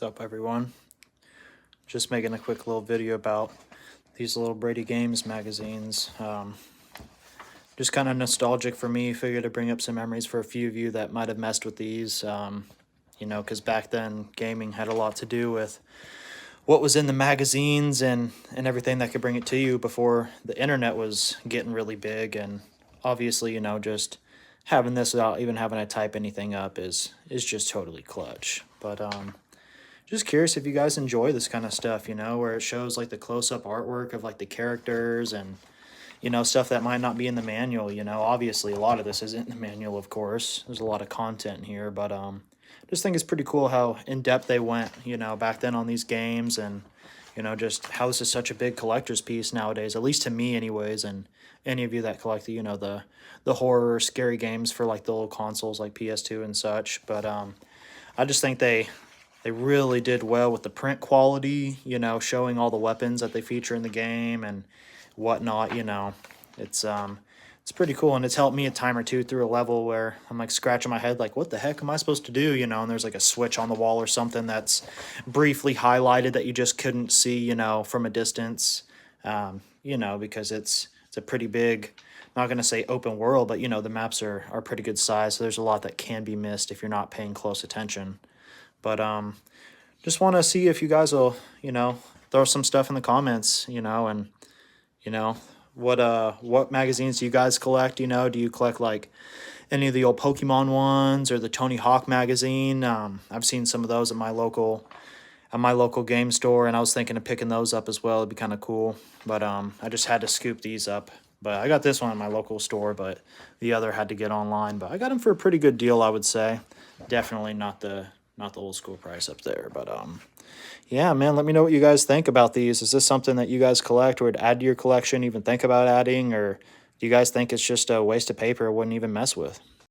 What's up, everyone? Just making a quick little video about these little Brady Games magazines. Just kind of nostalgic for me. Figured to bring up some memories for a few of you that might have messed with these. Because back then gaming had a lot to do with what was in the magazines and everything that could bring it to you before the internet was getting really big. And obviously, just having this without even having to type anything up is just totally clutch. But just curious if you guys enjoy this kind of stuff, where it shows like the close-up artwork of like the characters and stuff that might not be in the manual. Obviously a lot of this isn't in the manual, of course. There's a lot of content here, but just think it's pretty cool how in-depth they went, back then on these games, and just how this is such a big collector's piece nowadays, at least to me anyways, and any of you that collect the horror scary games for like the old consoles like ps2 and such. But I just think they really did well with the print quality, showing all the weapons that they feature in the game and whatnot. It's pretty cool, and it's helped me a time or two through a level where I'm like scratching my head like, what the heck am I supposed to do, and there's like a switch on the wall or something that's briefly highlighted that you just couldn't see, from a distance, because it's a pretty big, not going to say open world, but the maps are pretty good size, so there's a lot that can be missed if you're not paying close attention. But just want to see if you guys will, throw some stuff in the comments, and what magazines do you guys collect? Do you collect like any of the old Pokemon ones or the Tony Hawk magazine? I've seen some of those at my local game store, and I was thinking of picking those up as well. It'd be kind of cool. But I just had to scoop these up. But I got this one in my local store, but the other had to get online. But I got them for a pretty good deal, I would say. Definitely not the old school price up there. But yeah, man, let me know what you guys think about these. Is this something that you guys collect or would add to your collection, even think about adding, or do you guys think it's just a waste of paper, wouldn't even mess with?